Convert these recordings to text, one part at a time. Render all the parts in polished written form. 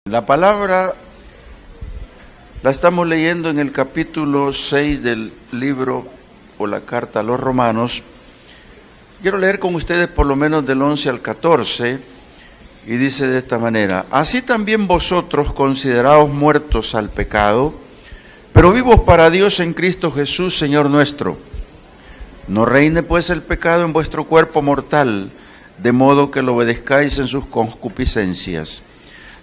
La palabra la estamos leyendo en el capítulo 6 del libro o la carta a los Romanos. Quiero leer con ustedes por lo menos del 11 al 14 y dice de esta manera: así también vosotros consideraos muertos al pecado, pero vivos para Dios en Cristo Jesús, Señor nuestro. No reine pues el pecado en vuestro cuerpo mortal, de modo que lo obedezcáis en sus concupiscencias.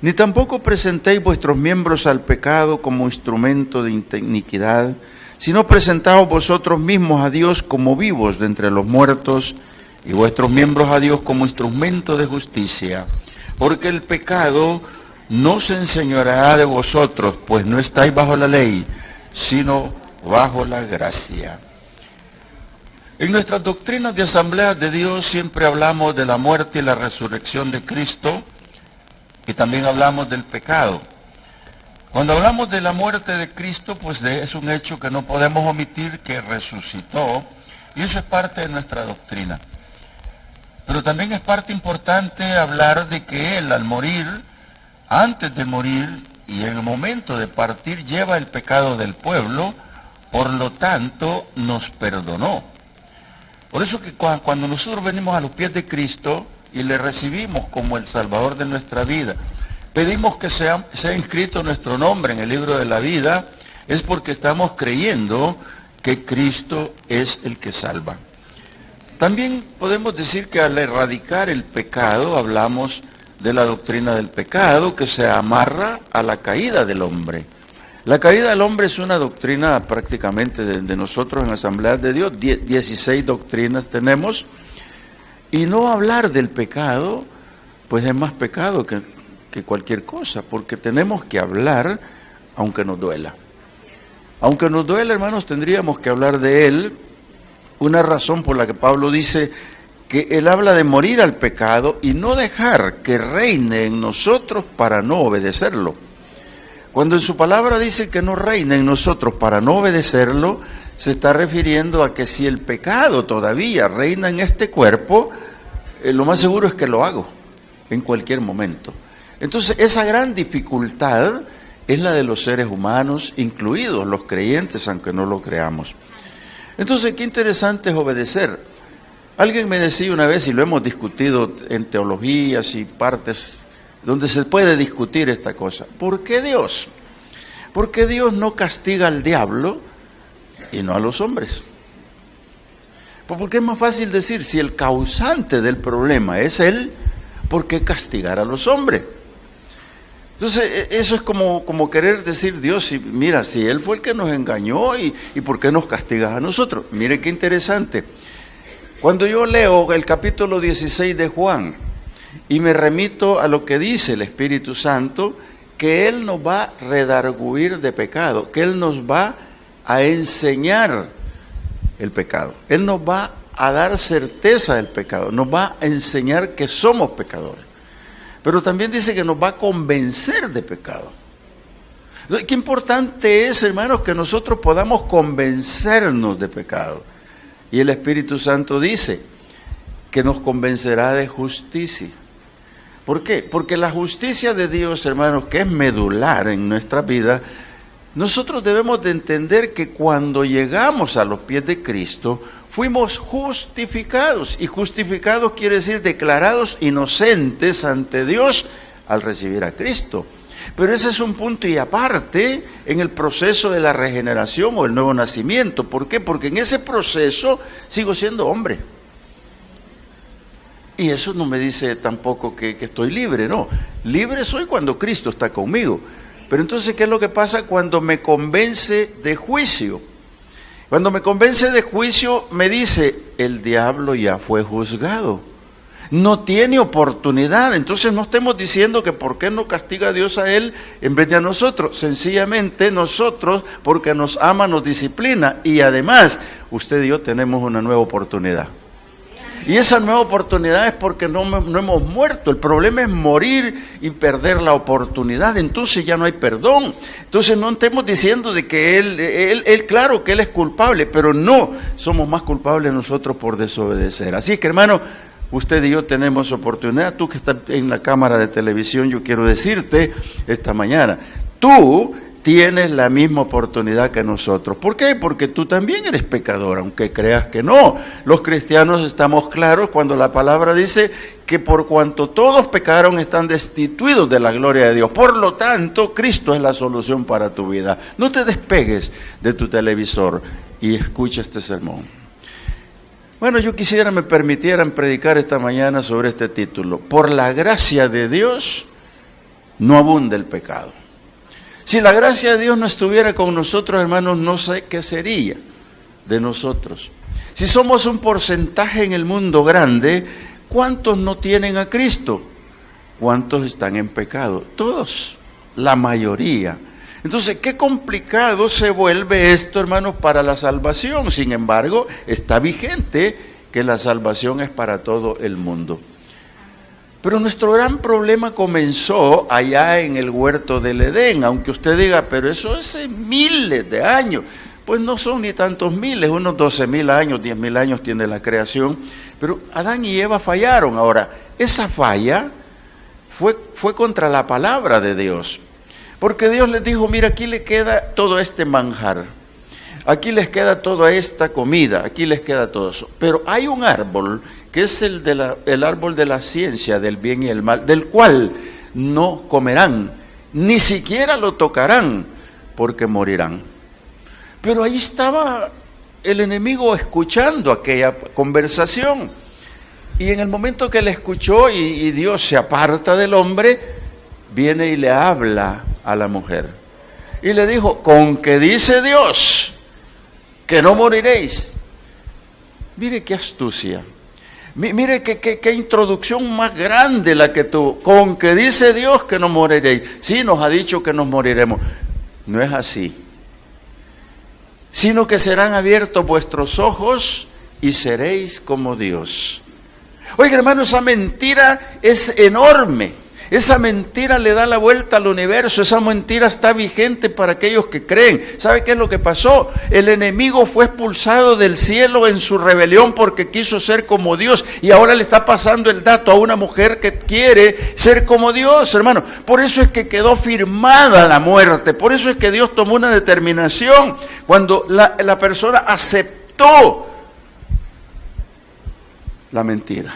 Ni tampoco presentéis vuestros miembros al pecado como instrumento de iniquidad, sino presentaos vosotros mismos a Dios como vivos de entre los muertos, y vuestros miembros a Dios como instrumento de justicia. Porque el pecado no se enseñoreará de vosotros, pues no estáis bajo la ley, sino bajo la gracia. En nuestras doctrinas de Asambleas de Dios siempre hablamos de la muerte y la resurrección de Cristo, y también hablamos del pecado. Cuando hablamos de la muerte de Cristo, pues es un hecho que no podemos omitir, que resucitó, y eso es parte de nuestra doctrina. Pero también es parte importante hablar de que Él, al morir, antes de morir y en el momento de partir, lleva el pecado del pueblo, por lo tanto nos perdonó. Por eso que cuando nosotros venimos a los pies de Cristo y le recibimos como el Salvador de nuestra vida, pedimos que sea inscrito nuestro nombre en el libro de la vida, es porque estamos creyendo que Cristo es el que salva. También podemos decir que al erradicar el pecado, hablamos de la doctrina del pecado, que se amarra a la caída del hombre. La caída del hombre es una doctrina prácticamente de nosotros en Asambleas de Dios, 16 doctrinas tenemos, y no hablar del pecado, pues es más pecado que cualquier cosa, porque tenemos que hablar aunque nos duela. Aunque nos duela, hermanos, tendríamos que hablar de él. Una razón por la que Pablo dice que él habla de morir al pecado y no dejar que reine en nosotros para no obedecerlo. Cuando en su palabra dice que no reine en nosotros para no obedecerlo, se está refiriendo a que si el pecado todavía reina en este cuerpo, lo más seguro es que lo hago en cualquier momento. Entonces, esa gran dificultad es la de los seres humanos, incluidos los creyentes, aunque no lo creamos. Entonces, qué interesante es obedecer. Alguien me decía una vez, y lo hemos discutido en teologías y partes donde se puede discutir esta cosa: ¿por qué Dios? ¿Por qué Dios no castiga al diablo y no a los hombres? Porque es más fácil decir, si el causante del problema es Él, ¿por qué castigar a los hombres? Entonces, eso es como querer decir, Dios, mira, si Él fue el que nos engañó, ¿y por qué nos castigas a nosotros? Mire qué interesante. Cuando yo leo el capítulo 16 de Juan y me remito a lo que dice el Espíritu Santo, que Él nos va a redarguir de pecado, que Él nos va a enseñar el pecado. Él nos va a dar certeza del pecado, nos va a enseñar que somos pecadores. Pero también dice que nos va a convencer de pecado. Qué importante es, hermanos, que nosotros podamos convencernos de pecado. Y el Espíritu Santo dice que nos convencerá de justicia. ¿Por qué? Porque la justicia de Dios, hermanos, que es medular en nuestra vida, nosotros debemos de entender que cuando llegamos a los pies de Cristo, fuimos justificados, y justificados quiere decir declarados inocentes ante Dios al recibir a Cristo. Pero ese es un punto y aparte en el proceso de la regeneración o el nuevo nacimiento. ¿Por qué? Porque en ese proceso sigo siendo hombre. Y eso no me dice tampoco que estoy libre, no. Libre soy cuando Cristo está conmigo. Pero entonces, ¿qué es lo que pasa cuando me convence de juicio? Cuando me convence de juicio, me dice, el diablo ya fue juzgado, no tiene oportunidad. Entonces no estemos diciendo que por qué no castiga Dios a él en vez de a nosotros. Sencillamente nosotros, porque nos ama, nos disciplina, y además usted y yo tenemos una nueva oportunidad. Y esa nueva oportunidad es porque no hemos muerto. El problema es morir y perder la oportunidad. Entonces ya no hay perdón. Entonces no estemos diciendo de que él claro que él es culpable, pero no, somos más culpables nosotros por desobedecer. Así que, hermano, usted y yo tenemos oportunidad. Tú que estás en la cámara de televisión, yo quiero decirte esta mañana, tú tienes la misma oportunidad que nosotros. ¿Por qué? Porque tú también eres pecador, aunque creas que no. Los cristianos estamos claros cuando la palabra dice que por cuanto todos pecaron están destituidos de la gloria de Dios. Por lo tanto, Cristo es la solución para tu vida. No te despegues de tu televisor y escucha este sermón. Bueno, yo quisiera me permitieran predicar esta mañana sobre este título. Por la gracia de Dios no abunda el pecado. Si la gracia de Dios no estuviera con nosotros, hermanos, no sé qué sería de nosotros. Si somos un porcentaje en el mundo grande, ¿cuántos no tienen a Cristo? ¿Cuántos están en pecado? Todos, la mayoría. Entonces, qué complicado se vuelve esto, hermanos, para la salvación. Sin embargo, está vigente que la salvación es para todo el mundo. Pero nuestro gran problema comenzó allá en el huerto del Edén, aunque usted diga, pero eso es miles de años. Pues no son ni tantos miles, unos 12,000 años, 10,000 años tiene la creación. Pero Adán y Eva fallaron. Ahora, esa falla fue contra la palabra de Dios. Porque Dios les dijo, mira, aquí le queda todo este manjar. Aquí les queda toda esta comida, aquí les queda todo eso. Pero hay un árbol que es el árbol de la ciencia del bien y el mal, del cual no comerán, ni siquiera lo tocarán, porque morirán. Pero ahí estaba el enemigo escuchando aquella conversación. Y en el momento que le escuchó y Dios se aparta del hombre, viene y le habla a la mujer. Y le dijo, con que dice Dios que no moriréis. Mire qué astucia. Mire qué introducción más grande la que tuvo. Con que dice Dios que no moriréis. Sí, nos ha dicho que nos moriremos. No es así. Sino que serán abiertos vuestros ojos y seréis como Dios. Oiga, hermano, esa mentira es enorme. Esa mentira le da la vuelta al universo, esa mentira está vigente para aquellos que creen. ¿Sabe qué es lo que pasó? El enemigo fue expulsado del cielo en su rebelión porque quiso ser como Dios y ahora le está pasando el dato a una mujer que quiere ser como Dios, hermano. Por eso es que quedó firmada la muerte, por eso es que Dios tomó una determinación cuando la persona aceptó la mentira.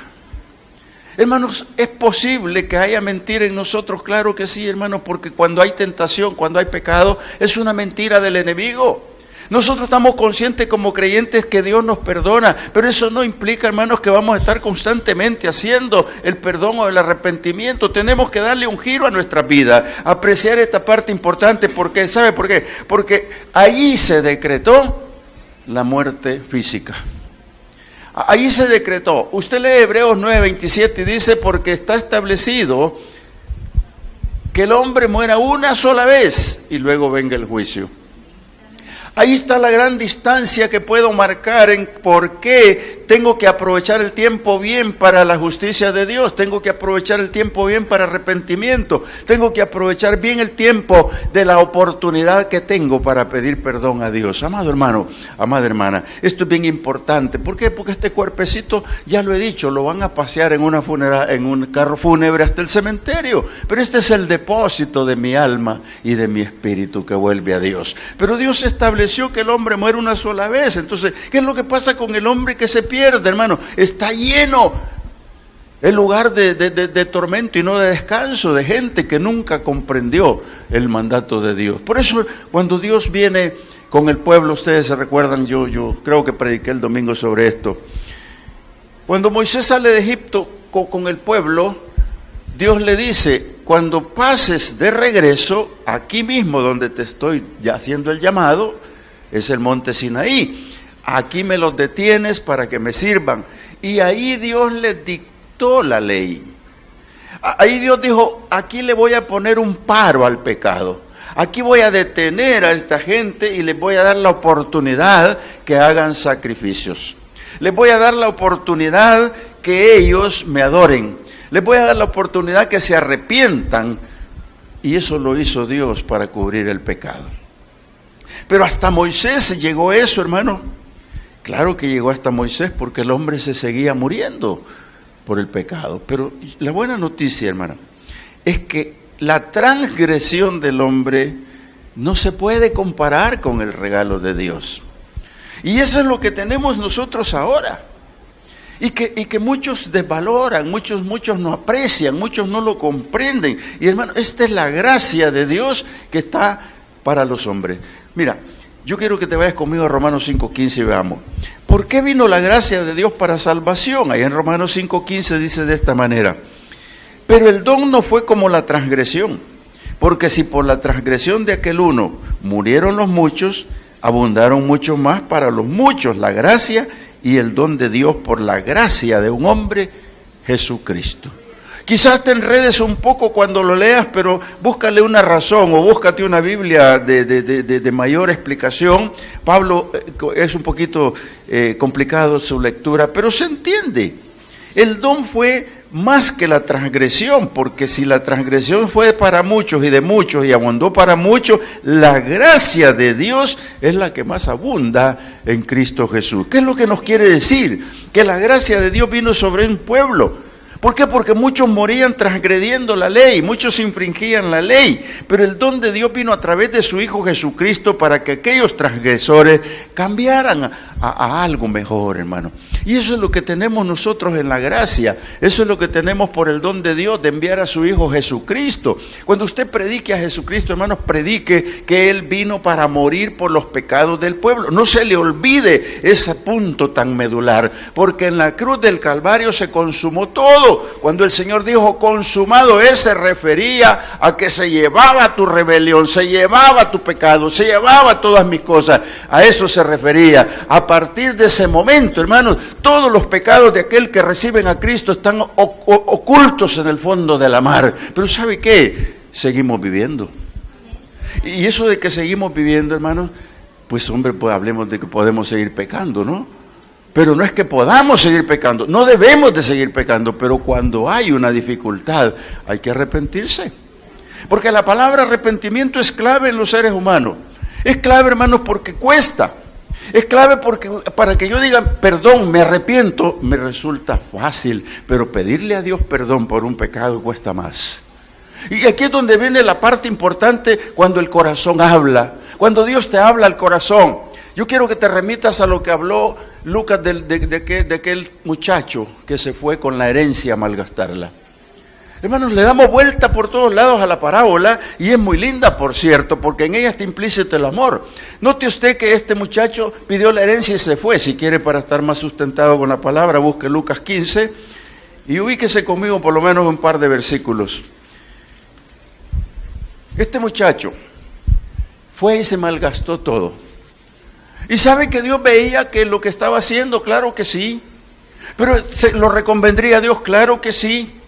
Hermanos, ¿es posible que haya mentira en nosotros? Claro que sí, hermanos, porque cuando hay tentación, cuando hay pecado, es una mentira del enemigo. Nosotros estamos conscientes como creyentes que Dios nos perdona, pero eso no implica, hermanos, que vamos a estar constantemente haciendo el perdón o el arrepentimiento. Tenemos que darle un giro a nuestra vida, apreciar esta parte importante, porque ¿sabe por qué? Porque ahí se decretó la muerte física. Ahí se decretó. Usted lee Hebreos 9:27 y dice, porque está establecido que el hombre muera una sola vez y luego venga el juicio. Ahí está la gran distancia que puedo marcar en por qué tengo que aprovechar el tiempo bien para la justicia de Dios, tengo que aprovechar el tiempo bien para arrepentimiento, tengo que aprovechar bien el tiempo de la oportunidad que tengo para pedir perdón a Dios. Amado hermano, amada hermana, esto es bien importante. ¿Por qué? Porque este cuerpecito, ya lo he dicho, lo van a pasear en un carro fúnebre hasta el cementerio, pero este es el depósito de mi alma y de mi espíritu que vuelve a Dios. Pero Dios estableció que el hombre muere una sola vez. Entonces, ¿qué es lo que pasa con el hombre que se pierde, hermano? Está lleno el lugar de tormento y no de descanso, de gente que nunca comprendió el mandato de Dios. Por eso, cuando Dios viene con el pueblo, ustedes se recuerdan, yo creo que prediqué el domingo sobre esto. Cuando Moisés sale de Egipto con el pueblo, Dios le dice, cuando pases de regreso, aquí mismo donde te estoy ya haciendo el llamado, es el monte Sinaí. Aquí me los detienes para que me sirvan. Y ahí Dios les dictó la ley. Ahí Dios dijo, aquí le voy a poner un paro al pecado. Aquí voy a detener a esta gente y les voy a dar la oportunidad que hagan sacrificios. Les voy a dar la oportunidad que ellos me adoren. Les voy a dar la oportunidad que se arrepientan. Y eso lo hizo Dios para cubrir el pecado. Pero hasta Moisés llegó eso, hermano. Claro que llegó hasta Moisés porque el hombre se seguía muriendo por el pecado. Pero la buena noticia, hermano, es que la transgresión del hombre no se puede comparar con el regalo de Dios. Y eso es lo que tenemos nosotros ahora. Y que muchos desvaloran, muchos no aprecian, muchos no lo comprenden. Y hermano, esta es la gracia de Dios que está para los hombres. Mira, yo quiero que te vayas conmigo a Romanos 5:15 y veamos. ¿Por qué vino la gracia de Dios para salvación? Ahí en Romanos 5:15 dice de esta manera: pero el don no fue como la transgresión, porque si por la transgresión de aquel uno murieron los muchos, abundaron mucho más para los muchos la gracia y el don de Dios por la gracia de un hombre, Jesucristo. Quizás te enredes un poco cuando lo leas, pero búscale una razón o búscate una Biblia de mayor explicación. Pablo es un poquito complicado su lectura, pero se entiende. El don fue más que la transgresión, porque si la transgresión fue para muchos y de muchos y abundó para muchos, la gracia de Dios es la que más abunda en Cristo Jesús. ¿Qué es lo que nos quiere decir? Que la gracia de Dios vino sobre un pueblo. ¿Por qué? Porque muchos morían transgrediendo la ley, muchos infringían la ley, pero el don de Dios vino a través de su Hijo Jesucristo para que aquellos transgresores cambiaran a algo mejor, hermano. Y eso es lo que tenemos nosotros en la gracia, eso es lo que tenemos por el don de Dios de enviar a su Hijo Jesucristo. Cuando usted predique a Jesucristo, hermanos, predique que Él vino para morir por los pecados del pueblo. No se le olvide ese punto tan medular, porque en la cruz del Calvario se consumó todo. Cuando el Señor dijo consumado es, se refería a que se llevaba tu rebelión, se llevaba tu pecado, se llevaba todas mis cosas. A eso se refería. A partir de ese momento, hermanos, todos los pecados de aquel que reciben a Cristo están ocultos en el fondo de la mar. Pero ¿sabe qué? Seguimos viviendo. Y eso de que seguimos viviendo, hermanos, pues hombre, pues hablemos de que podemos seguir pecando, ¿no? Pero no es que podamos seguir pecando, no debemos de seguir pecando, pero cuando hay una dificultad hay que arrepentirse. Porque la palabra arrepentimiento es clave en los seres humanos. Es clave, hermanos, porque cuesta. Es clave porque para que yo diga perdón, me arrepiento, me resulta fácil, pero pedirle a Dios perdón por un pecado cuesta más. Y aquí es donde viene la parte importante cuando el corazón habla, cuando Dios te habla al corazón. Yo quiero que te remitas a lo que habló Lucas de aquel muchacho que se fue con la herencia a malgastarla. Hermanos, le damos vuelta por todos lados a la parábola y es muy linda, por cierto, porque en ella está implícito el amor. Note usted que este muchacho pidió la herencia y se fue. Si quiere, para estar más sustentado con la palabra, busque Lucas 15 y ubíquese conmigo por lo menos un par de versículos. Este muchacho fue y se malgastó todo. ¿Y sabe que Dios veía que lo que estaba haciendo? Claro que sí. ¿Pero lo reconvendría a Dios? Claro que sí.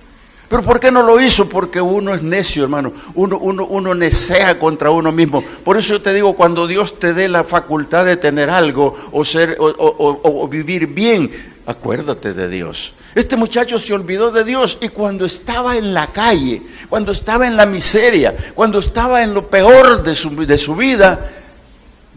¿Pero por qué no lo hizo? Porque uno es necio, hermano. Uno necea contra uno mismo. Por eso yo te digo, cuando Dios te dé la facultad de tener algo o vivir bien, acuérdate de Dios. Este muchacho se olvidó de Dios y cuando estaba en la calle, cuando estaba en la miseria, cuando estaba en lo peor de su vida,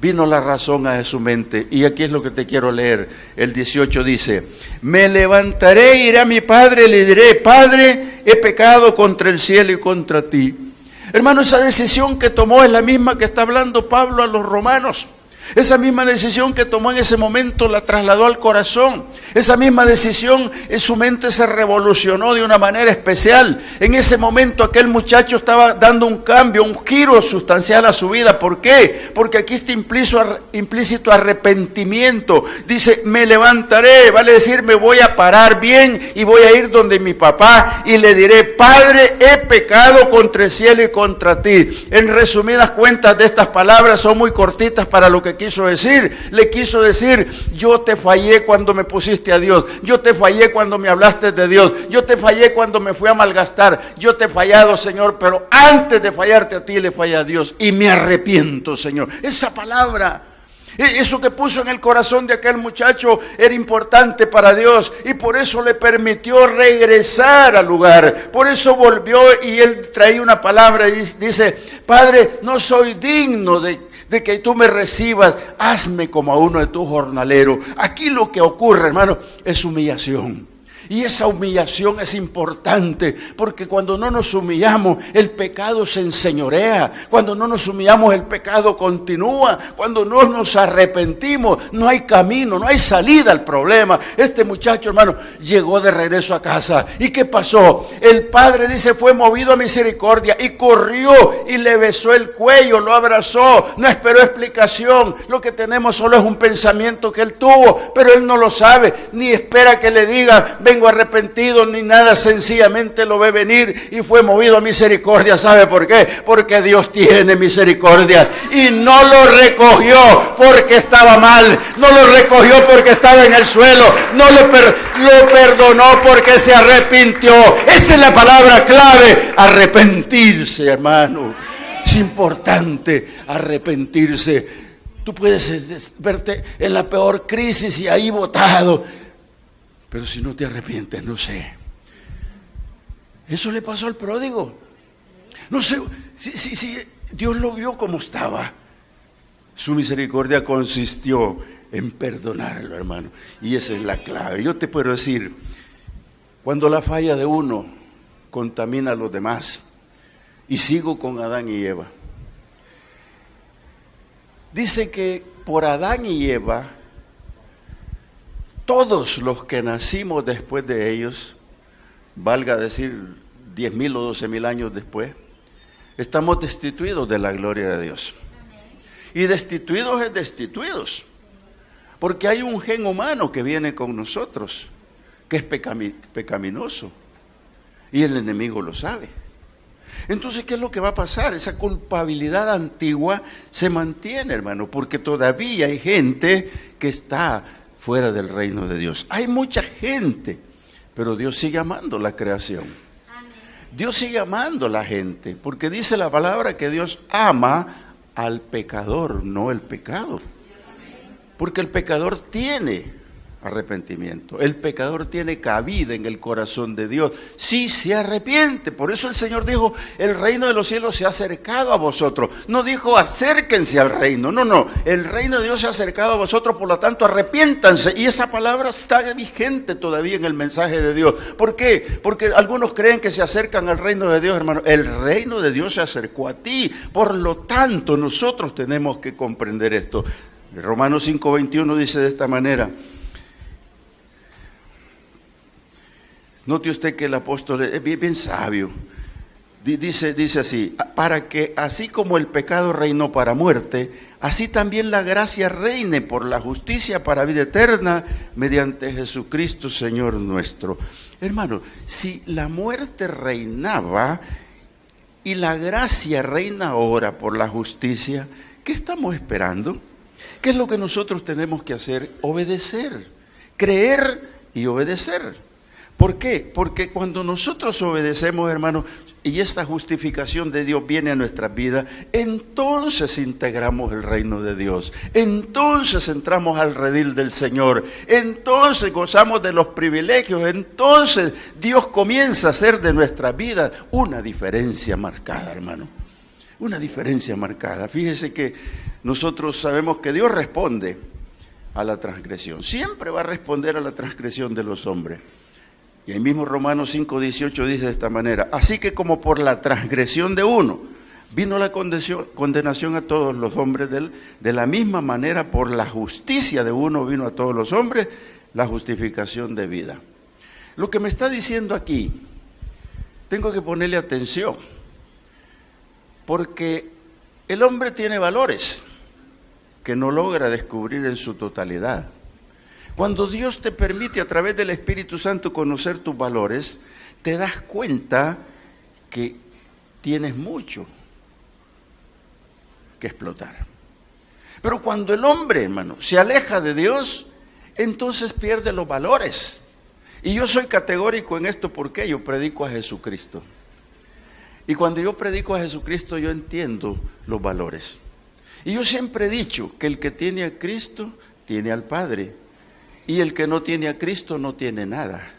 vino la razón a su mente. Y aquí es lo que te quiero leer. El 18 dice: me levantaré, iré a mi padre y le diré: Padre, he pecado contra el cielo y contra ti. Hermano, esa decisión que tomó es la misma que está hablando Pablo a los romanos. Esa misma decisión que tomó en ese momento la trasladó al corazón. Esa misma decisión en su mente se revolucionó de una manera especial. En ese momento aquel muchacho estaba dando un cambio, un giro sustancial a su vida. ¿Por qué? Porque aquí está implícito arrepentimiento. Dice: me levantaré, vale decir, me voy a parar bien y voy a ir donde mi papá y le diré: Padre, he pecado contra el cielo y contra ti. En resumidas cuentas, de estas palabras son muy cortitas para lo que quiso decir. Le quiso decir: yo te fallé cuando me pusiste a Dios, yo te fallé cuando me hablaste de Dios, yo te fallé cuando me fui a malgastar, yo te he fallado, Señor, pero antes de fallarte a ti le fallé a Dios y me arrepiento, Señor. Esa palabra Eso que puso en el corazón de aquel muchacho era importante para Dios y por eso le permitió regresar al lugar. Por eso volvió y él traía una palabra y dice: Padre, no soy digno de que tú me recibas, hazme como a uno de tus jornaleros. Aquí lo que ocurre, hermano, es humillación. Y esa humillación es importante, porque cuando no nos humillamos, el pecado se enseñorea. Cuando no nos humillamos, el pecado continúa. Cuando no nos arrepentimos, no hay camino, no hay salida al problema. Este muchacho, hermano, llegó de regreso a casa. ¿Y qué pasó? El padre, dice, fue movido a misericordia y corrió y le besó el cuello, lo abrazó, no esperó explicación. Lo que tenemos solo es un pensamiento que él tuvo, pero él no lo sabe, ni espera que le diga: vengo arrepentido, ni nada, sencillamente lo ve venir y fue movido a misericordia. ¿Sabe por qué? Porque Dios tiene misericordia y no lo recogió porque estaba mal, no lo recogió porque estaba en el suelo, no lo perdonó porque se arrepintió. Esa es la palabra clave: arrepentirse, hermano. Es importante arrepentirse. Tú puedes verte en la peor crisis y ahí botado, pero si no te arrepientes, no sé. Eso le pasó al pródigo. No sé si Dios lo vio como estaba. Su misericordia consistió en perdonarlo, hermano. Y esa es la clave. Yo te puedo decir, cuando la falla de uno contamina a los demás, y sigo con Adán y Eva. Dice que por Adán y Eva, todos los que nacimos después de ellos, valga decir 10,000 o 12,000 años después, estamos destituidos de la gloria de Dios. Y destituidos es destituidos, porque hay un gen humano que viene con nosotros, que es pecaminoso, y el enemigo lo sabe. Entonces, ¿qué es lo que va a pasar? Esa culpabilidad antigua se mantiene, hermano, porque todavía hay gente que está fuera del reino de Dios. Hay mucha gente, pero Dios sigue amando la creación. Dios sigue amando a la gente, porque dice la palabra que Dios ama al pecador, no el pecado. Porque el pecador tiene arrepentimiento, el pecador tiene cabida en el corazón de Dios si se arrepiente. Por eso el Señor dijo: el reino de los cielos se ha acercado a vosotros. No dijo acérquense al reino, no, el reino de Dios se ha acercado a vosotros, por lo tanto arrepiéntanse. Y esa palabra está vigente todavía en el mensaje de Dios. ¿Por qué? Porque algunos creen que se acercan al reino de Dios, hermano. El reino de Dios se acercó a ti, por lo tanto nosotros tenemos que comprender esto. Romanos 5:21 dice de esta manera. Note usted que el apóstol es bien sabio. Dice así: para que así como el pecado reinó para muerte, así también la gracia reine por la justicia para vida eterna mediante Jesucristo Señor nuestro. Hermano, si la muerte reinaba y la gracia reina ahora por la justicia, ¿qué estamos esperando? ¿Qué es lo que nosotros tenemos que hacer? Obedecer, creer y obedecer. ¿Por qué? Porque cuando nosotros obedecemos, hermano, y esta justificación de Dios viene a nuestras vidas, entonces integramos el reino de Dios, entonces entramos al redil del Señor, entonces gozamos de los privilegios, entonces Dios comienza a hacer de nuestra vida una diferencia marcada, hermano, una diferencia marcada. Fíjese que nosotros sabemos que Dios responde a la transgresión, siempre va a responder a la transgresión de los hombres. Y ahí mismo Romanos 5:18 dice de esta manera: así que como por la transgresión de uno vino la condenación a todos los hombres, de la misma manera por la justicia de uno vino a todos los hombres la justificación de vida. Lo que me está diciendo aquí, tengo que ponerle atención, porque el hombre tiene valores que no logra descubrir en su totalidad. Cuando Dios te permite a través del Espíritu Santo conocer tus valores, te das cuenta que tienes mucho que explotar. Pero cuando el hombre, hermano, se aleja de Dios, entonces pierde los valores. Y yo soy categórico en esto porque yo predico a Jesucristo. Y cuando yo predico a Jesucristo, yo entiendo los valores. Y yo siempre he dicho que el que tiene a Cristo, tiene al Padre. Y el que no tiene a Cristo, no tiene nada.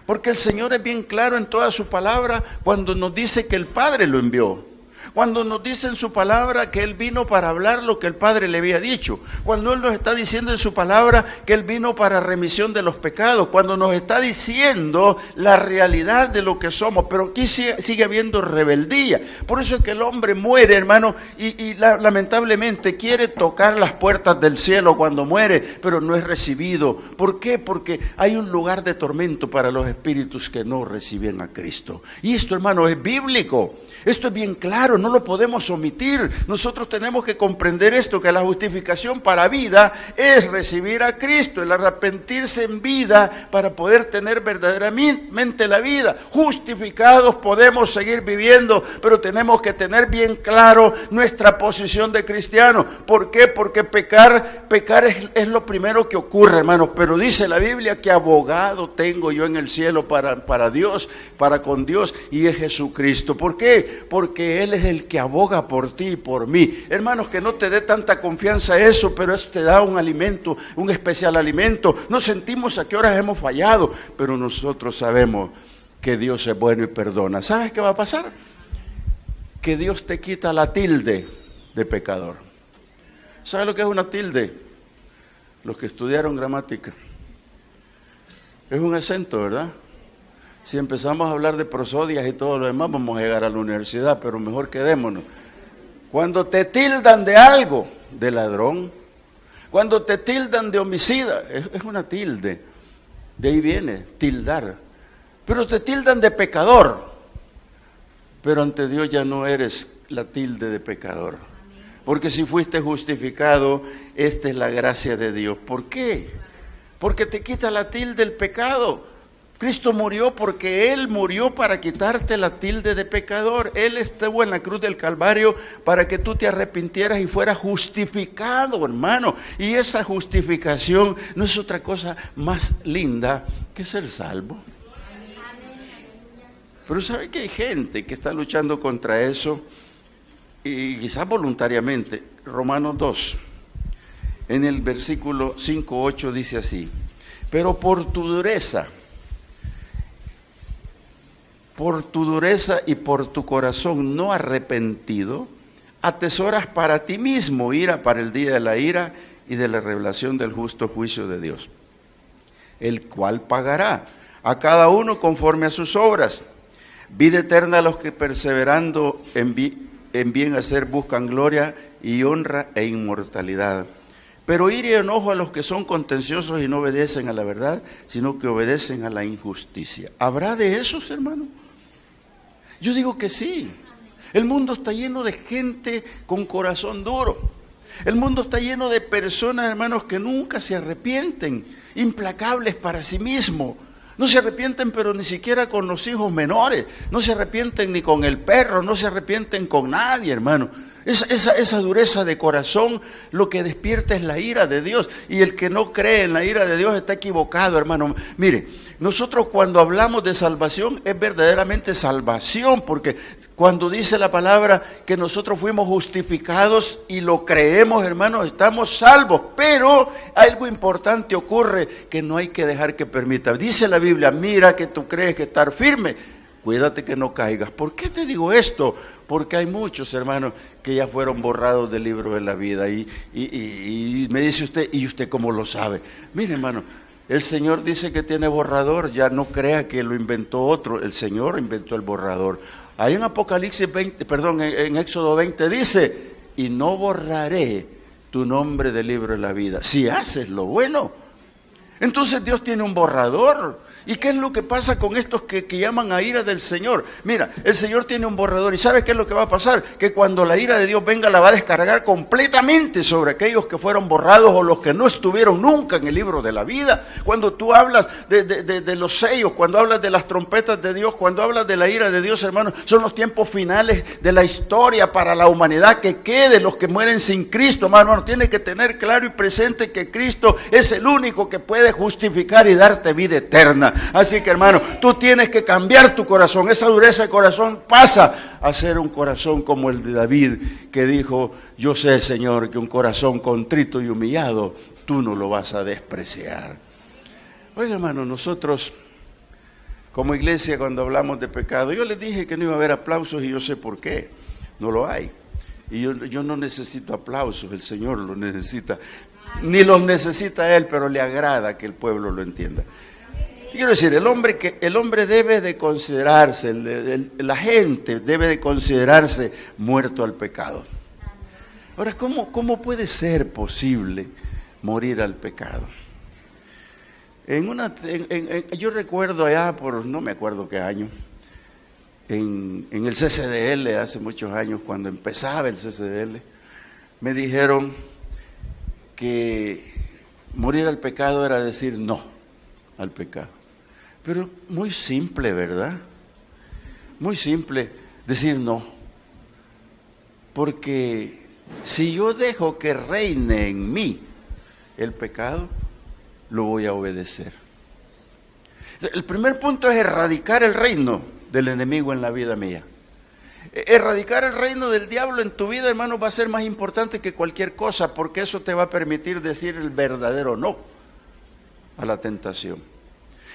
Porque el Señor es bien claro en toda su palabra cuando nos dice que el Padre lo envió. Cuando nos dice en su palabra que Él vino para hablar lo que el Padre le había dicho. Cuando Él nos está diciendo en su palabra que Él vino para remisión de los pecados. Cuando nos está diciendo la realidad de lo que somos. Pero aquí sigue habiendo rebeldía. Por eso es que el hombre muere, hermano, y lamentablemente quiere tocar las puertas del cielo cuando muere, pero no es recibido. ¿Por qué? Porque hay un lugar de tormento para los espíritus que no reciben a Cristo. Y esto, hermano, es bíblico. Esto es bien claro, no lo podemos omitir. Nosotros tenemos que comprender esto, que la justificación para vida es recibir a Cristo, el arrepentirse en vida para poder tener verdaderamente la vida. Justificados podemos seguir viviendo, pero tenemos que tener bien claro nuestra posición de cristiano. ¿Por qué? Porque pecar es lo primero que ocurre, hermanos. Pero dice la Biblia que abogado tengo yo en el cielo para Dios, para con Dios, y es Jesucristo. ¿Por qué? Porque Él es el que aboga por ti y por mí. Hermanos, que no te dé tanta confianza eso, pero eso te da un alimento, un especial alimento. No sentimos a qué horas hemos fallado, pero nosotros sabemos que Dios es bueno y perdona. ¿Sabes qué va a pasar? Que Dios te quita la tilde de pecador. ¿Sabes lo que es una tilde? Los que estudiaron gramática. Es un acento, ¿verdad? Si empezamos a hablar de prosodias y todo lo demás, vamos a llegar a la universidad, pero mejor quedémonos. Cuando te tildan de algo, de ladrón, cuando te tildan de homicida, es una tilde, de ahí viene, tildar. Pero te tildan de pecador, pero ante Dios ya no eres la tilde de pecador. Porque si fuiste justificado, esta es la gracia de Dios. ¿Por qué? Porque te quita la tilde del pecado. Cristo murió porque Él murió para quitarte la tilde de pecador. Él estuvo en la cruz del Calvario para que tú te arrepintieras y fueras justificado, hermano. Y esa justificación no es otra cosa más linda que ser salvo. Pero ¿sabe que hay gente que está luchando contra eso? Y quizás voluntariamente. Romanos 2, en el versículo 5-8 dice así: pero por tu dureza y por tu corazón no arrepentido, atesoras para ti mismo ira para el día de la ira y de la revelación del justo juicio de Dios, el cual pagará a cada uno conforme a sus obras. Vida eterna a los que perseverando en bien hacer buscan gloria y honra e inmortalidad. Pero ira y enojo a los que son contenciosos y no obedecen a la verdad, sino que obedecen a la injusticia. ¿Habrá de esos, hermano? Yo digo que sí. El mundo está lleno de gente con corazón duro. El mundo está lleno de personas, hermanos, que nunca se arrepienten, implacables para sí mismos. No se arrepienten, pero ni siquiera con los hijos menores. No se arrepienten ni con el perro, no se arrepienten con nadie, hermano. Esa dureza de corazón lo que despierta es la ira de Dios. Y el que no cree en la ira de Dios está equivocado, hermano. Mire, nosotros cuando hablamos de salvación es verdaderamente salvación, porque cuando dice la palabra que nosotros fuimos justificados y lo creemos, hermano, estamos salvos. Pero algo importante ocurre que no hay que dejar que permita. Dice la Biblia: mira que tú crees que estar firme, cuídate que no caigas. ¿Por qué te digo esto? Porque hay muchos, hermanos, que ya fueron borrados del libro de la vida. Y me dice usted, ¿y usted cómo lo sabe? Mire, hermano, el Señor dice que tiene borrador. Ya no crea que lo inventó otro. El Señor inventó el borrador. Ahí en Apocalipsis 20, en Éxodo 20 dice: y no borraré tu nombre del libro de la vida, si haces lo bueno. Entonces Dios tiene un borrador. ¿Y qué es lo que pasa con estos que llaman a ira del Señor? Mira, el Señor tiene un borrador. ¿Y sabes qué es lo que va a pasar? Que cuando la ira de Dios venga, la va a descargar completamente sobre aquellos que fueron borrados o los que no estuvieron nunca en el libro de la vida. Cuando tú hablas de los sellos, cuando hablas de las trompetas de Dios, cuando hablas de la ira de Dios, hermano, son los tiempos finales de la historia para la humanidad. Que quede los que mueren sin Cristo, hermano. Tienes que tener claro y presente que Cristo es el único que puede justificar y darte vida eterna. mañana. Así que, hermano, tú tienes que cambiar tu corazón. Esa dureza de corazón pasa a ser un corazón como el de David, que dijo: yo sé, Señor, que un corazón contrito y humillado tú no lo vas a despreciar. Oiga, hermano, nosotros como iglesia, cuando hablamos de pecado, yo les dije que no iba a haber aplausos y yo sé por qué. No lo hay. Y yo no necesito aplausos, el Señor los necesita. Ni los necesita Él, pero le agrada que el pueblo lo entienda. Quiero decir, el hombre debe de considerarse, la gente debe de considerarse muerto al pecado. Ahora, ¿cómo puede ser posible morir al pecado? Yo recuerdo allá por no me acuerdo qué año, en el CCDL, hace muchos años, cuando empezaba el CCDL, me dijeron que morir al pecado era decir no al pecado. Pero muy simple, ¿verdad? Muy simple decir no. Porque si yo dejo que reine en mí el pecado, lo voy a obedecer. El primer punto es erradicar el reino del enemigo en la vida mía. Erradicar el reino del diablo en tu vida, hermano, va a ser más importante que cualquier cosa, porque eso te va a permitir decir el verdadero no a la tentación,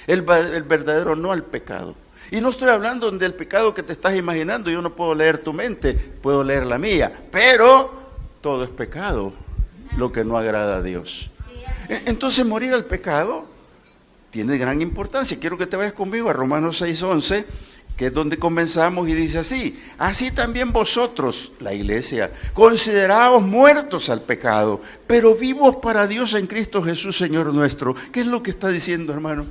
el verdadero no al pecado. Y no estoy hablando del pecado que te estás imaginando. Yo no puedo leer tu mente, puedo leer la mía, pero todo es pecado, lo que no agrada a Dios. Entonces, morir al pecado tiene gran importancia. Quiero que te vayas conmigo a Romanos 6:11, que es donde comenzamos, y dice así: así también vosotros, la iglesia, consideraos muertos al pecado, pero vivos para Dios en Cristo Jesús, Señor nuestro. ¿Qué es lo que está diciendo, hermano?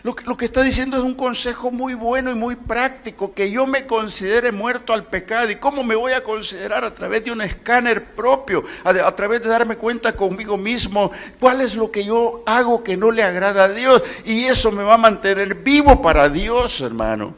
Lo que está diciendo es un consejo muy bueno y muy práctico, que yo me considere muerto al pecado. ¿Y cómo me voy a considerar? A través de un escáner propio, a través de darme cuenta conmigo mismo cuál es lo que yo hago que no le agrada a Dios, y eso me va a mantener vivo para Dios, hermano.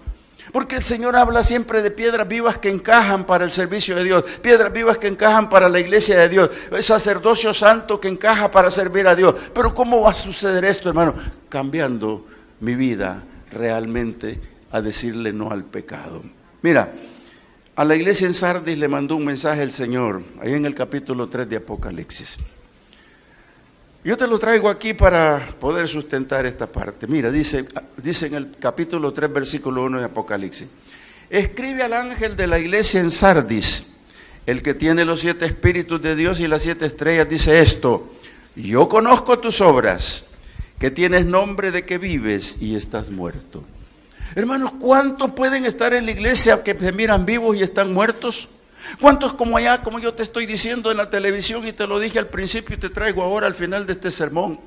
Porque el Señor habla siempre de piedras vivas que encajan para el servicio de Dios, piedras vivas que encajan para la iglesia de Dios, el sacerdocio santo que encaja para servir a Dios. Pero ¿cómo va a suceder esto, hermano? Cambiando mi vida realmente a decirle no al pecado. Mira, a la iglesia en Sardis le mandó un mensaje el Señor, ahí en el capítulo 3 de Apocalipsis. Yo te lo traigo aquí para poder sustentar esta parte. Mira, dice en el capítulo 3, versículo 1 de Apocalipsis: escribe al ángel de la iglesia en Sardis, el que tiene los 7 espíritus de Dios y las 7 estrellas, dice esto: yo conozco tus obras, que tienes nombre de que vives y estás muerto. Hermanos, ¿cuántos pueden estar en la iglesia que se miran vivos y están muertos? ¿Cuántos como allá, como yo te estoy diciendo en la televisión y te lo dije al principio y te traigo ahora al final de este sermón?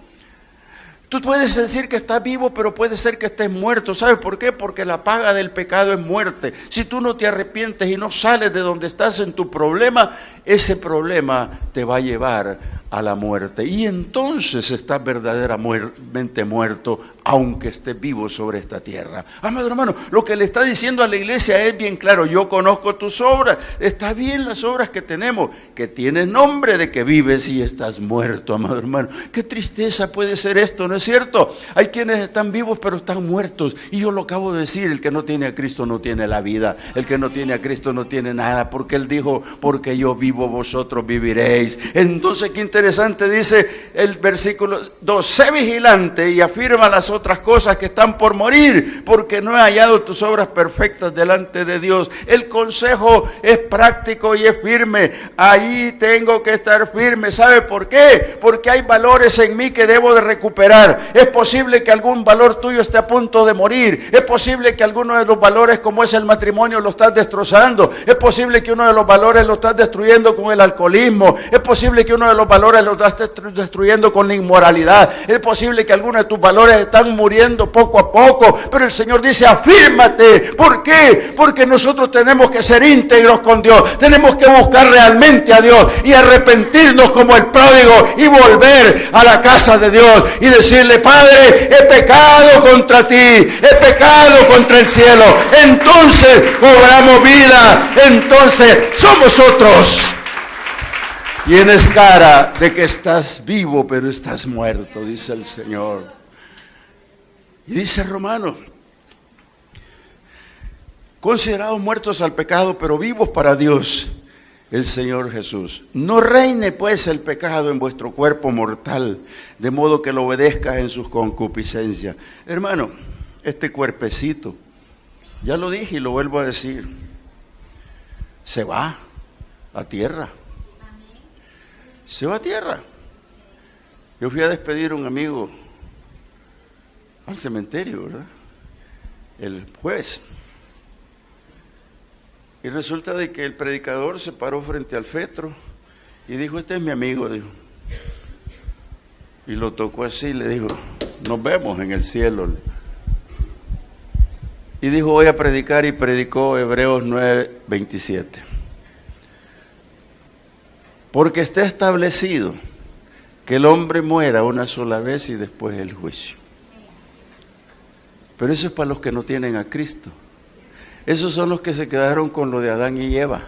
Tú puedes decir que estás vivo, pero puede ser que estés muerto. ¿Sabes por qué? Porque la paga del pecado es muerte. Si tú no te arrepientes y no sales de donde estás en tu problema, ese problema te va a llevar a la muerte. Y entonces estás verdaderamente muerto, aunque estés vivo sobre esta tierra. Amado hermano, lo que le está diciendo a la iglesia es bien claro: yo conozco tus obras. Está bien las obras que tenemos, que tienes nombre de que vives y estás muerto, amado hermano. Qué tristeza puede ser esto, ¿no es cierto? Hay quienes están vivos pero están muertos. Y yo lo acabo de decir: el que no tiene a Cristo no tiene la vida. El que no tiene a Cristo no tiene nada, porque Él dijo: porque yo vivo, vosotros viviréis. Entonces, qué interesante dice el versículo 2: sé vigilante y afirma las otras cosas que están por morir, porque no he hallado tus obras perfectas delante de Dios. El consejo es práctico y es firme. Ahí tengo que estar firme. ¿Sabe por qué? Porque hay valores en mí que debo de recuperar. Es posible que algún valor tuyo esté a punto de morir. Es posible que alguno de los valores, como es el matrimonio, lo estás destrozando. Es posible que uno de los valores lo estás destruyendo con el alcoholismo. Es posible que uno de los valores lo estás destruyendo con la inmoralidad. Es posible que algunos de tus valores están muriendo poco a poco. Pero el Señor dice: afírmate. ¿Por qué? Porque nosotros tenemos que ser íntegros con Dios. Tenemos que buscar realmente a Dios y arrepentirnos como el pródigo y volver a la casa de Dios y decirle: Padre, he pecado contra ti, he pecado contra el cielo. Entonces cobramos vida, entonces somos otros. Tienes cara de que estás vivo, pero estás muerto, dice el Señor. Y dice Romanos, considerados muertos al pecado, pero vivos para Dios, el Señor Jesús. No reine pues el pecado en vuestro cuerpo mortal, de modo que lo obedezcas en sus concupiscencias. Hermano, este cuerpecito, ya lo dije y lo vuelvo a decir, se va a tierra. Se va a tierra. Yo fui a despedir a un amigo al cementerio, ¿verdad? El jueves. Y resulta de que el predicador se paró frente al féretro y dijo, este es mi amigo, dijo. Y lo tocó así y le dijo, nos vemos en el cielo. Y dijo, voy a predicar, y predicó Hebreos 9:27. Porque está establecido que el hombre muera una sola vez y después el juicio. Pero eso es para los que no tienen a Cristo. Esos son los que se quedaron con lo de Adán y Eva.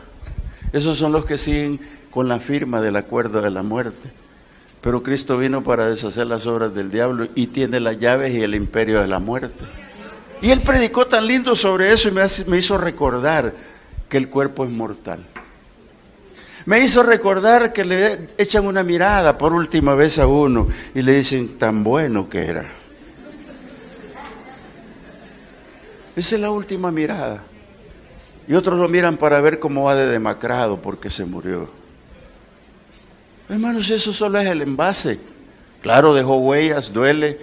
Esos son los que siguen con la firma del acuerdo de la muerte. Pero Cristo vino para deshacer las obras del diablo y tiene las llaves y el imperio de la muerte. Y él predicó tan lindo sobre eso y me hizo recordar que el cuerpo es mortal. Me hizo recordar que le echan una mirada por última vez a uno y le dicen, tan bueno que era. Esa es la última mirada. Y otros lo miran para ver cómo va de demacrado porque se murió. Hermanos, eso solo es el envase. Claro, dejó huellas, duele,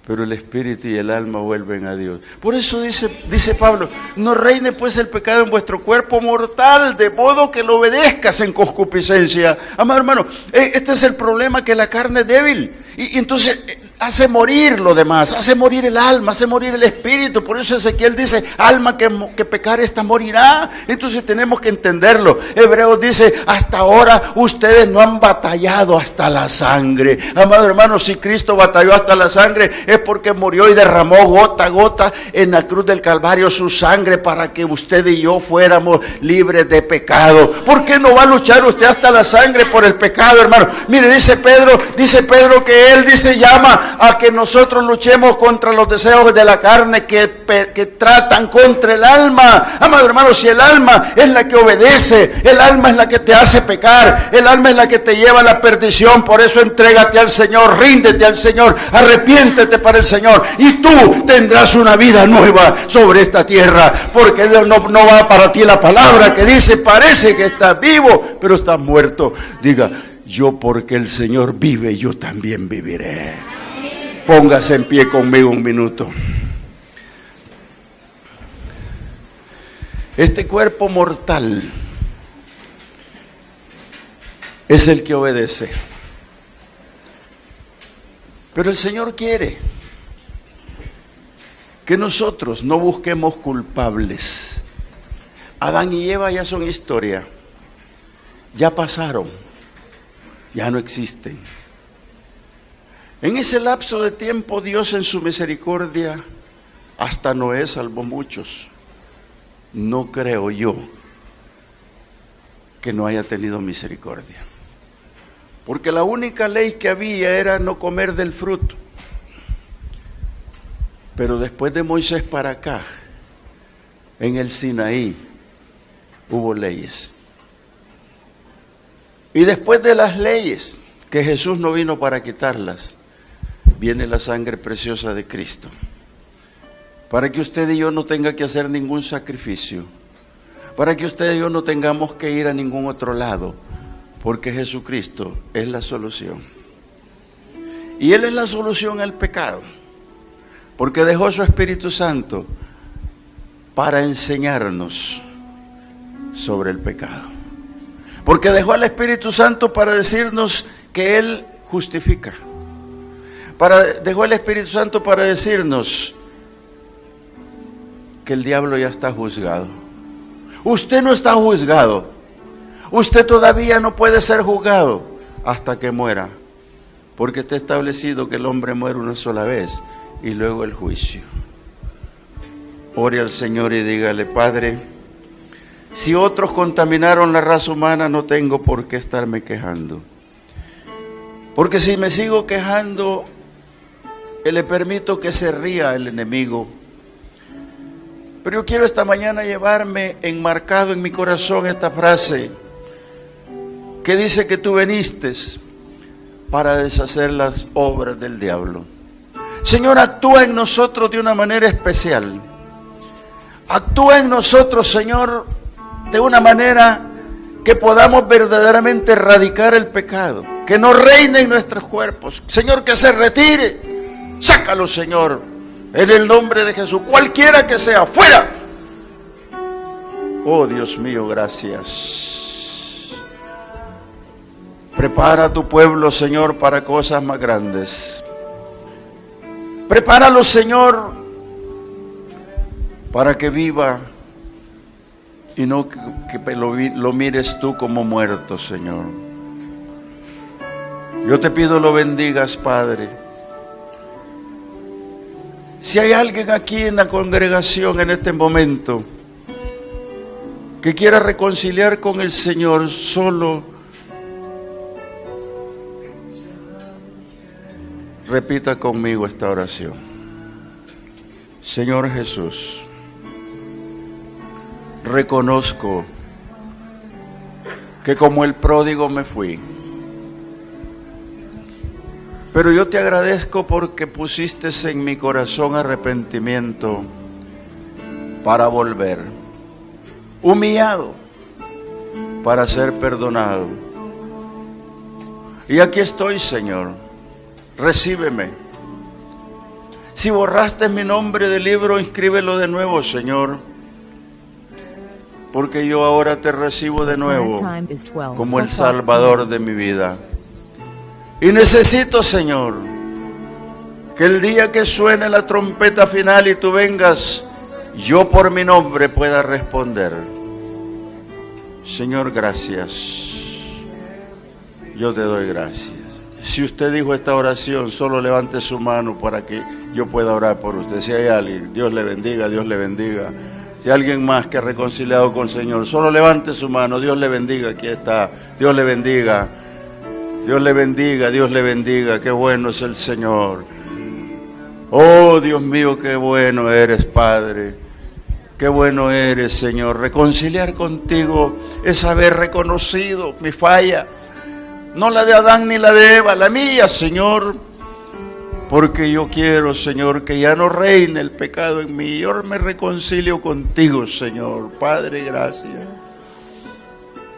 pero el espíritu y el alma vuelven a Dios. Por eso dice Pablo, no reine pues el pecado en vuestro cuerpo mortal, de modo que lo obedezcas en concupiscencia. Amado hermano, este es el problema, que la carne es débil. Y entonces hace morir lo demás, hace morir el alma, hace morir el espíritu. Por eso Ezequiel dice, alma que pecar esta morirá. Entonces tenemos que entenderlo. Hebreos dice, hasta ahora ustedes no han batallado hasta la sangre. Amado hermano, si Cristo batalló hasta la sangre, es porque murió y derramó gota a gota en la cruz del Calvario su sangre para que usted y yo fuéramos libres de pecado. ¿Por qué no va a luchar usted hasta la sangre por el pecado, hermano? Mire, dice Pedro que él llama a que nosotros luchemos contra los deseos de la carne que tratan contra el alma. Amado hermano, si el alma es la que obedece, el alma es la que te hace pecar, el alma es la que te lleva a la perdición. Por eso entrégate al Señor, ríndete al Señor, arrepiéntete para el Señor y tú tendrás una vida nueva sobre esta tierra, porque no va para ti la palabra que dice, parece que estás vivo, pero estás muerto. Diga, yo porque el Señor vive, yo también viviré. Póngase en pie conmigo un minuto. Este cuerpo mortal es el que obedece. Pero el Señor quiere que nosotros no busquemos culpables. Adán y Eva ya son historia. Ya pasaron. Ya no existen. En ese lapso de tiempo, Dios en su misericordia, hasta Noé salvó muchos. No creo yo que no haya tenido misericordia. Porque la única ley que había era no comer del fruto. Pero después de Moisés para acá, en el Sinaí, hubo leyes. Y después de las leyes, que Jesús no vino para quitarlas, viene la sangre preciosa de Cristo. Para que usted y yo no tenga que hacer ningún sacrificio. Para que usted y yo no tengamos que ir a ningún otro lado. Porque Jesucristo es la solución. Y Él es la solución al pecado. Porque dejó su Espíritu Santo para enseñarnos sobre el pecado. Porque dejó al Espíritu Santo para decirnos que Él justifica. Dejó al Espíritu Santo para decirnos que el diablo ya está juzgado. Usted no está juzgado. Usted todavía no puede ser juzgado hasta que muera. Porque está establecido que el hombre muere una sola vez y luego el juicio. Ore al Señor y dígale, Padre, si otros contaminaron la raza humana, no tengo por qué estarme quejando. Porque si me sigo quejando, le permito que se ría el enemigo. Pero yo quiero esta mañana llevarme enmarcado en mi corazón esta frase que dice que tú viniste para deshacer las obras del diablo. Señor, actúa en nosotros de una manera especial. Actúa en nosotros, Señor, de una manera que podamos verdaderamente erradicar el pecado, que no reine en nuestros cuerpos. Señor, que se retire. Sácalo, Señor, en el nombre de Jesús, cualquiera que sea, fuera. Oh Dios mío, gracias. Prepara a tu pueblo, Señor, para cosas más grandes. Prepáralo, Señor, para que viva y no que lo mires tú como muerto, Señor. Yo te pido lo bendigas, Padre. Si hay alguien aquí en la congregación en este momento que quiera reconciliar con el Señor, solo repita conmigo esta oración. Señor Jesús, reconozco que como el pródigo me fui, pero yo te agradezco porque pusiste en mi corazón arrepentimiento para volver, humillado para ser perdonado. Y aquí estoy, Señor, recíbeme. Si borraste mi nombre del libro, inscríbelo de nuevo, Señor, porque yo ahora te recibo de nuevo como el Salvador de mi vida. Y necesito, Señor, que el día que suene la trompeta final y tú vengas, yo por mi nombre pueda responder. Señor, gracias. Yo te doy gracias. Si usted dijo esta oración, solo levante su mano para que yo pueda orar por usted. Si hay alguien, Dios le bendiga, Dios le bendiga. Si hay alguien más que ha reconciliado con el Señor, solo levante su mano. Dios le bendiga, aquí está. Dios le bendiga. Dios le bendiga, Dios le bendiga. Qué bueno es el Señor. Oh, Dios mío, qué bueno eres, Padre. Qué bueno eres, Señor. Reconciliar contigo es haber reconocido mi falla. No la de Adán ni la de Eva, la mía, Señor. Porque yo quiero, Señor, que ya no reine el pecado en mí. Yo me reconcilio contigo, Señor. Padre, gracias.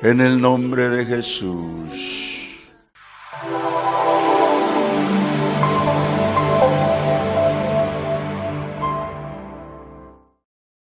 En el nombre de Jesús.